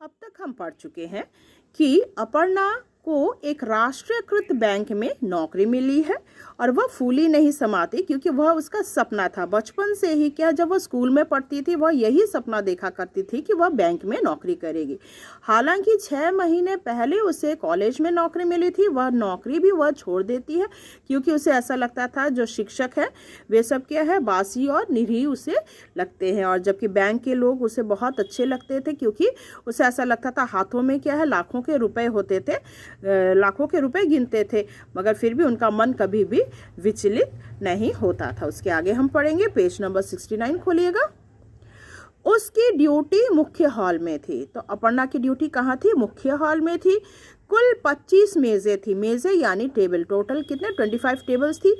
अब तक हम पढ़ चुके हैं कि अपर्णा को एक राष्ट्रीयकृत बैंक में नौकरी मिली है और वह फूली नहीं समाती क्योंकि वह उसका सपना था। बचपन से ही क्या, जब वह स्कूल में पढ़ती थी वह यही सपना देखा करती थी कि वह बैंक में नौकरी करेगी। हालांकि 6 महीने पहले उसे कॉलेज में नौकरी मिली थी, वह नौकरी भी वह छोड़ देती है क्योंकि उसे ऐसा लगता था जो शिक्षक है वे सब क्या है, बासी और निरीह उसे लगते हैं। और जबकि बैंक के लोग उसे बहुत अच्छे लगते थे क्योंकि उसे ऐसा लगता था हाथों में क्या है, लाखों के रुपए होते थे, लाखों के रुपए गिनते थे, मगर फिर भी उनका मन कभी भी विचलित नहीं होता था। उसके आगे हम पढ़ेंगे, पेज नंबर 69 खोलिएगा। उसकी ड्यूटी मुख्य हॉल में थी। तो अपर्णा की ड्यूटी कहाँ थी? मुख्य हॉल में थी। कुल 25 मेज़ें थी। मेज़ें यानी टेबल, टोटल कितने? 25 टेबल्स थी।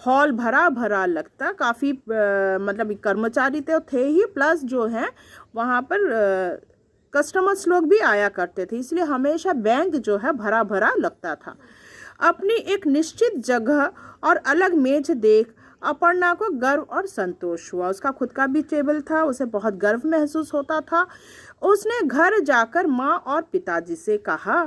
हॉल भरा भरा लगता, काफ़ी मतलब कर्मचारी तो थे ही, प्लस जो है वहाँ पर कस्टमर्स लोग भी आया करते थे, इसलिए हमेशा बैंक जो है भरा भरा लगता था। अपनी एक निश्चित जगह और अलग मेज देख अपर्णा को गर्व और संतोष हुआ। उसका खुद का भी टेबल था, उसे बहुत गर्व महसूस होता था। उसने घर जाकर माँ और पिताजी से कहा,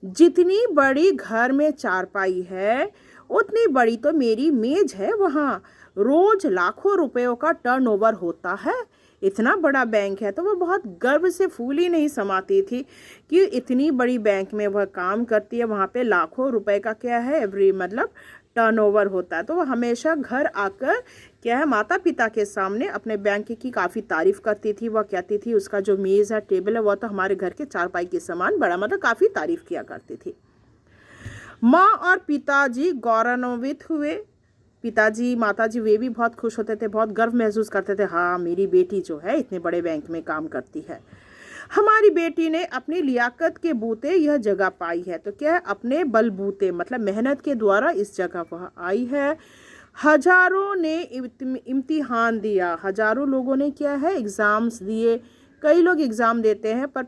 जितनी बड़ी घर में चारपाई है उतनी बड़ी तो मेरी मेज है, वहाँ रोज लाखों रुपयों का टर्नओवर होता है। इतना बड़ा बैंक है। तो वह बहुत गर्व से फूली नहीं समाती थी कि इतनी बड़ी बैंक में वह काम करती है, वहाँ पे लाखों रुपए का क्या है, एवरी मतलब टर्नओवर होता है। तो वह हमेशा घर आकर क्या है, माता पिता के सामने अपने बैंक की काफ़ी तारीफ करती थी। वह कहती थी उसका जो मेज़ है, टेबल है, वह तो हमारे घर के चारपाई के समान बड़ा, मतलब काफ़ी तारीफ किया करती थी। माँ और पिताजी गौरवान्वित हुए। पिताजी माताजी वे भी बहुत खुश होते थे, बहुत गर्व महसूस करते थे, हाँ मेरी बेटी जो है इतने बड़े बैंक में काम करती है। हमारी बेटी ने अपनी लियाकत के बूते यह जगह पाई है। तो क्या है, अपने बलबूते मतलब मेहनत के द्वारा इस जगह वह आई है। हजारों ने इम्तिहान दिया। हजारों लोगों ने क्या है, एग्ज़ाम्स दिए। कई लोग एग्ज़ाम देते हैं पर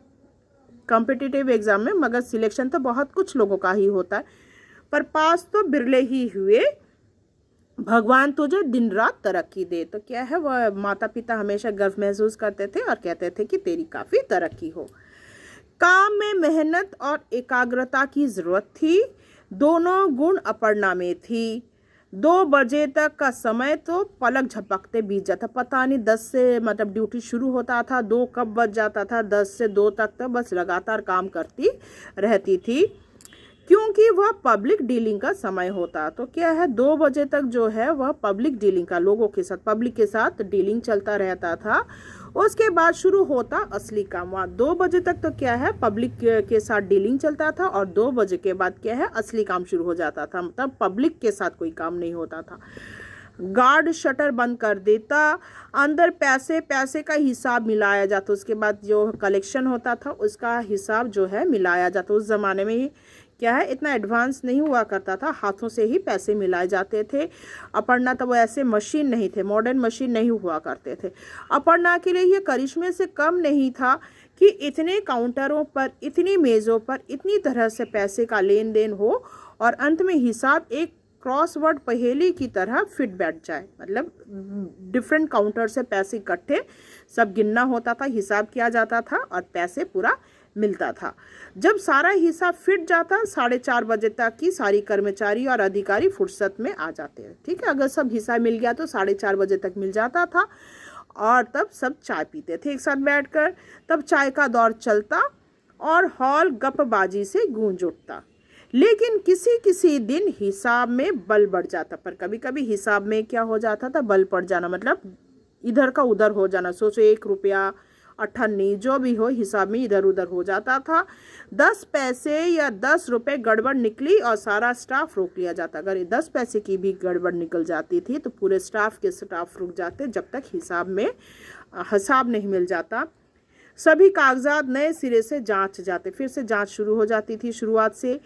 कॉम्पिटिटिव एग्ज़ाम में, मगर सिलेक्शन तो बहुत कुछ लोगों का ही होता है, पर पास तो बिरले ही हुए। भगवान तुझे दिन रात तरक्की दे। तो क्या है, वह माता पिता हमेशा गर्व महसूस करते थे और कहते थे कि तेरी काफ़ी तरक्की हो। काम में मेहनत और एकाग्रता की ज़रूरत थी। दोनों गुण अपर्णा में थी। 2 बजे तक का समय तो पलक झपकते बीत जाता, पता नहीं 10 से मतलब ड्यूटी शुरू होता था, 2 कब बज जाता था, 10 से 2 तक तो बस लगातार काम करती रहती थी क्योंकि वह पब्लिक डीलिंग का समय होता। तो क्या है, 2 बजे तक जो है वह पब्लिक डीलिंग का, लोगों के साथ, पब्लिक के साथ डीलिंग चलता रहता था। उसके बाद शुरू होता असली काम। वहाँ 2 बजे तक तो क्या है, पब्लिक के साथ डीलिंग चलता था और 2 बजे के बाद क्या है, असली काम शुरू हो जाता था, मतलब पब्लिक के साथ कोई काम नहीं होता था। गार्ड शटर बंद कर देता, अंदर पैसे का हिसाब मिलाया जाता, उसके बाद जो कलेक्शन होता था उसका हिसाब जो है मिलाया जाता। उस ज़माने में क्या है, इतना एडवांस नहीं हुआ करता था, हाथों से ही पैसे मिलाए जाते थे। अपर्णा तो वो ऐसे मशीन नहीं थे, मॉडर्न मशीन नहीं हुआ करते थे। अपर्णा के लिए ये करिश्मे से कम नहीं था कि इतने काउंटरों पर, इतनी मेज़ों पर इतनी तरह से पैसे का लेन देन हो और अंत में हिसाब एक क्रॉसवर्ड पहेली की तरह फिट बैठ जाए। मतलब डिफरेंट काउंटर से पैसे इकट्ठे सब गिनना होता था, हिसाब किया जाता था और पैसे पूरा मिलता था। जब सारा हिसाब फिट जाता, 4:30 बजे तक की सारी कर्मचारी और अधिकारी फुर्सत में आ जाते हैं। ठीक है, अगर सब हिसाब मिल गया तो 4:30 बजे तक मिल जाता था और तब सब चाय पीते थे एक साथ बैठकर। तब चाय का दौर चलता और हॉल गपबाजी से गूंज उठता। लेकिन किसी किसी दिन हिसाब में बल बढ़ जाता, पर कभी कभी हिसाब में क्या हो जाता था, बल पड़ जाना, मतलब इधर का उधर हो जाना। सोचो 1 रुपया, 98 जो भी हो, हिसाब में इधर उधर हो जाता था। 10 पैसे या 10 रुपए गड़बड़ निकली और सारा स्टाफ रोक लिया जाता। अगर 10 पैसे की भी गड़बड़ निकल जाती थी तो पूरे स्टाफ रुक जाते जब तक हिसाब नहीं मिल जाता। सभी कागजात नए सिरे से जांच जाते, फिर से जांच शुरू हो जाती थी। शुरुआत से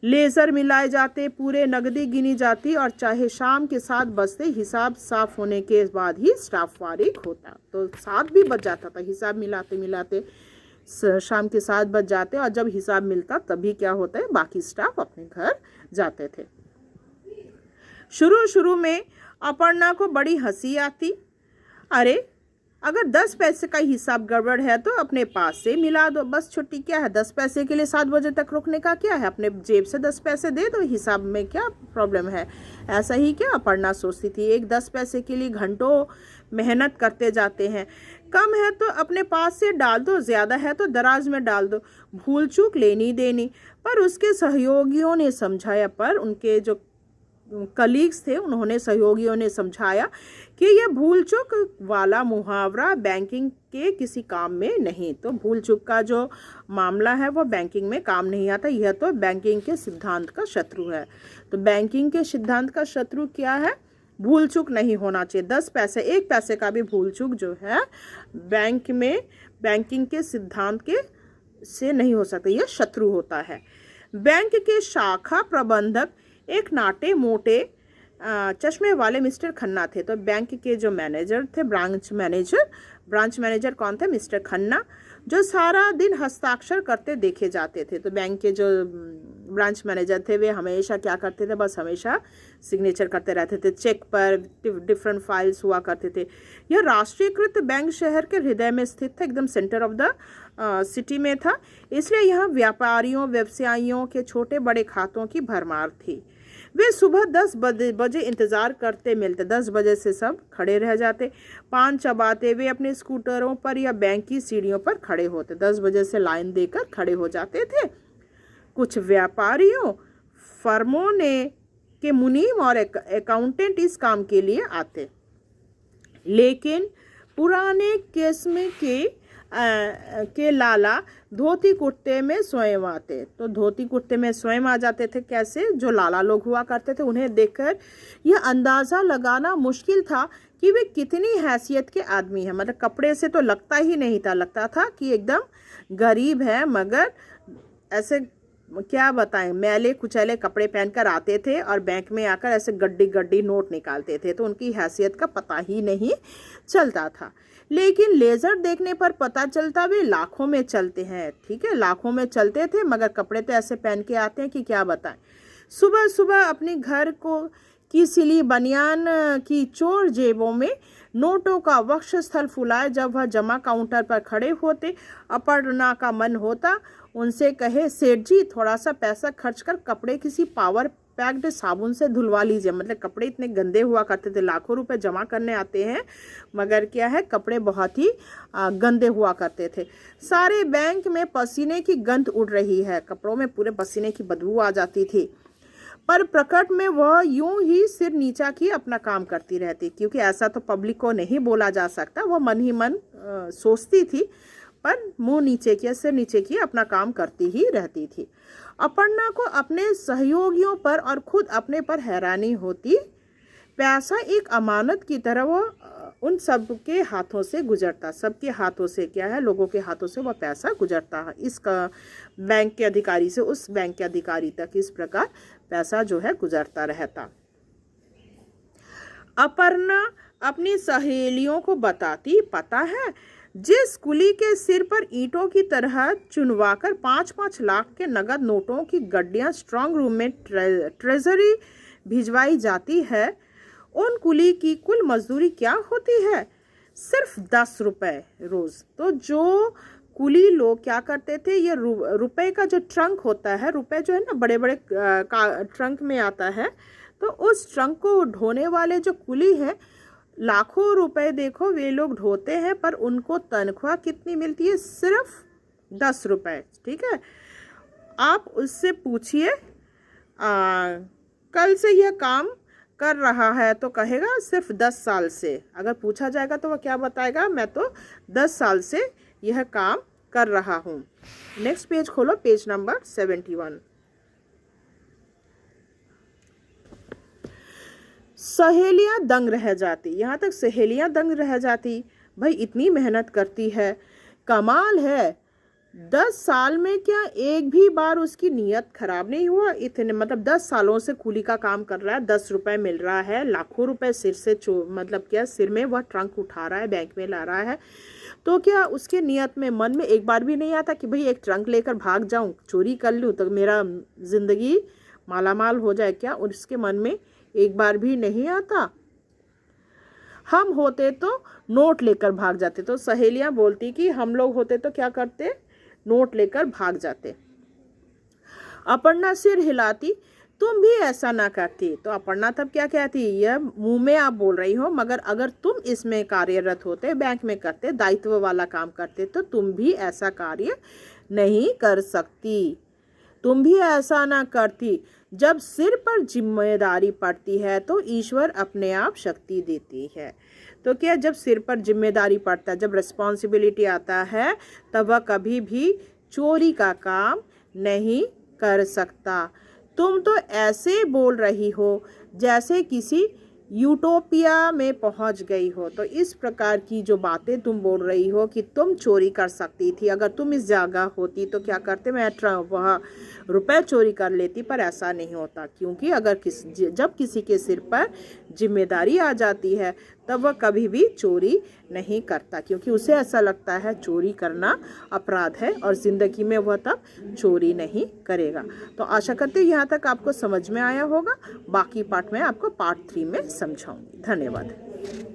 लेज़र मिलाए जाते, पूरे नकदी गिनी जाती और चाहे शाम के 7 बजते, हिसाब साफ होने के बाद ही स्टाफ फारिग होता। तो 7 भी बज जाता था, हिसाब मिलाते मिलाते शाम के 7 बज जाते और जब हिसाब मिलता तभी क्या होता है, बाकी स्टाफ अपने घर जाते थे। शुरू में अपर्णा को बड़ी हंसी आती। अरे अगर 10 पैसे का हिसाब गड़बड़ है तो अपने पास से मिला दो, बस छुट्टी। क्या है, 10 पैसे के लिए 7 बजे तक रुकने का क्या है, अपने जेब से 10 पैसे दे दो, हिसाब में क्या प्रॉब्लम है। ऐसा ही क्या अपर्णा सोचती थी। एक 10 पैसे के लिए घंटों मेहनत करते जाते हैं। कम है तो अपने पास से डाल दो, ज़्यादा है तो दराज में डाल दो, भूल चूक लेनी देनी। पर उसके सहयोगियों ने समझाया, पर उनके जो कलीग्स थे उन्होंने, सहयोगियों ने समझाया कि यह भूल चूक वाला मुहावरा बैंकिंग के किसी काम में नहीं। तो भूल चूक का जो मामला है वो बैंकिंग में काम नहीं आता, यह तो बैंकिंग के सिद्धांत का शत्रु है। तो बैंकिंग के सिद्धांत का शत्रु क्या है, भूल चूक नहीं होना चाहिए। 10 पैसे, 1 पैसे का भी भूल चूक जो है बैंक में बैंकिंग के सिद्धांत के से नहीं हो सकता, यह शत्रु होता है। बैंक के शाखा प्रबंधक एक नाटे मोटे चश्मे वाले मिस्टर खन्ना थे। तो बैंक के जो मैनेजर थे, ब्रांच मैनेजर कौन थे, मिस्टर खन्ना, जो सारा दिन हस्ताक्षर करते देखे जाते थे। तो बैंक के जो ब्रांच मैनेजर थे वे हमेशा क्या करते थे, बस हमेशा सिग्नेचर करते रहते थे चेक पर, डिफरेंट फाइल्स हुआ करते थे। यह राष्ट्रीयकृत बैंक शहर के हृदय में स्थित था, एकदम सेंटर ऑफ द सिटी में था, इसलिए यहाँ व्यापारियों व्यवसायियों के छोटे बड़े खातों की भरमार थी। वे सुबह 10 बजे इंतज़ार करते मिलते, 10 बजे से सब खड़े रह जाते। पान चबाते वे अपने स्कूटरों पर या बैंक की सीढ़ियों पर खड़े होते, 10 बजे से लाइन देकर खड़े हो जाते थे। कुछ व्यापारियों फर्मों ने के मुनीम और अकाउंटेंट इस काम के लिए आते, लेकिन पुराने किस्म के लाला धोती कुर्ते में स्वयं आते। तो धोती कुर्ते में स्वयं आ जाते थे। कैसे, जो लाला लोग हुआ करते थे उन्हें देखकर यह अंदाज़ा लगाना मुश्किल था कि वे कितनी हैसियत के आदमी हैं। मतलब कपड़े से तो लगता ही नहीं था, लगता था कि एकदम गरीब है, मगर ऐसे क्या बताएं, मैले कुचैले कपड़े पहनकर आते थे और बैंक में आकर ऐसे गड्डी गड्डी नोट निकालते थे। तो उनकी हैसियत का पता ही नहीं चलता था। लेकिन लेज़र देखने पर पता चलता वे लाखों में चलते हैं। ठीक है, लाखों में चलते थे, मगर कपड़े तो ऐसे पहन के आते हैं कि क्या बताएं। सुबह सुबह अपनी घर को की सिली बनियान की चोर जेबों में नोटों का वक्षस्थल फुलाए जब वह जमा काउंटर पर खड़े होते, अपर्णा का मन होता उनसे कहे, सेठ जी थोड़ा सा पैसा खर्च कर कपड़े किसी पावर पैक्ड साबुन से धुलवा लीजिए। मतलब कपड़े इतने गंदे हुआ करते थे, लाखों रुपए जमा करने आते हैं मगर क्या है, कपड़े बहुत ही गंदे हुआ करते थे। सारे बैंक में पसीने की गंध उड़ रही है, कपड़ों में पूरे पसीने की बदबू आ जाती थी। पर प्रकट में वह यूं ही सिर नीचा की अपना काम करती रहती, क्योंकि ऐसा तो पब्लिक को नहीं बोला जा सकता। वह मन ही मन सोचती थी, पर मुंह नीचे किया, सिर नीचे किया अपना काम करती ही रहती थी। अपर्णा को अपने सहयोगियों पर और खुद अपने पर हैरानी होती। पैसा एक अमानत की तरह वो उन सबके हाथों से गुजरता, सबके हाथों से क्या है, लोगों के हाथों से वह पैसा गुजरता है। इसका बैंक के अधिकारी से उस बैंक के अधिकारी तक इस प्रकार पैसा जो है गुजरता रहता। अपर्णा अपनी सहेलियों को बताती, पता है जिस कुली के सिर पर ईंटों की तरह चुनवाकर 5-5 लाख के नगद नोटों की गड्डियां स्ट्रांग रूम में ट्रेजरी भिजवाई जाती है, उन कुली की कुल मजदूरी क्या होती है, सिर्फ 10 रुपए रोज। तो जो कुली लोग क्या करते थे, ये रुपए का जो ट्रंक होता है, रुपए जो है ना बड़े बड़े ट्रंक में आता है, तो उस ट्रंक को ढोने वाले जो कुली हैं, लाखों रुपए देखो वे लोग ढोते हैं, पर उनको तनख्वाह कितनी मिलती है, सिर्फ 10 रुपए। ठीक है, आप उससे पूछिए कल से यह काम कर रहा है तो कहेगा सिर्फ 10 साल से। अगर पूछा जाएगा तो वह क्या बताएगा, मैं तो 10 साल से यह काम कर रहा हूँ। नेक्स्ट पेज खोलो, पेज नंबर 71। सहेलियां दंग रह जाती, यहाँ तक सहेलियां दंग रह जाती। भाई इतनी मेहनत करती है, कमाल है, 10 साल में क्या एक भी बार उसकी नीयत खराब नहीं हुआ। इतने मतलब 10 सालों से कूली का काम कर रहा है, 10 रुपए मिल रहा है, लाखों रुपए सिर से मतलब क्या सिर में वह ट्रंक उठा रहा है, बैंक में ला रहा है, तो क्या उसके नियत में मन में एक बार भी नहीं आता कि भाई एक ट्रंक लेकर भाग जाऊं, चोरी कर लूं तो मेरा जिंदगी मालामाल हो जाए क्या, और उसके मन में एक बार भी नहीं आता। हम होते तो नोट लेकर भाग जाते। तो सहेलियां बोलती कि हम लोग होते तो क्या करते, नोट लेकर भाग जाते। अपर्णा सिर हिलाती, तुम भी ऐसा ना करती। तो अपर्णा तब क्या कहती, यह मुंह में आप बोल रही हो, मगर अगर तुम इसमें कार्यरत होते, बैंक में करते, दायित्व वाला काम करते, तो तुम भी ऐसा कार्य नहीं कर सकती, तुम भी ऐसा ना करती। जब सिर पर जिम्मेदारी पड़ती है तो ईश्वर अपने आप शक्ति देती है। तो क्या, जब सिर पर जिम्मेदारी पड़ता है, जब रिस्पॉन्सिबिलिटी आता है, तब वह कभी भी चोरी का काम नहीं कर सकता। तुम तो ऐसे बोल रही हो जैसे किसी यूटोपिया में पहुंच गई हो। तो इस प्रकार की जो बातें तुम बोल रही हो कि तुम चोरी कर सकती थी, अगर तुम इस जगह होती तो क्या करते, मैं वह रुपए चोरी कर लेती, पर ऐसा नहीं होता, क्योंकि अगर जब किसी के सिर पर जिम्मेदारी आ जाती है तब वह कभी भी चोरी नहीं करता, क्योंकि उसे ऐसा लगता है चोरी करना अपराध है और ज़िंदगी में वह तब चोरी नहीं करेगा। तो आशा करते हैं यहाँ तक आपको समझ में आया होगा। बाकी पार्ट में आपको पार्ट 3 में समझाऊंगी। धन्यवाद।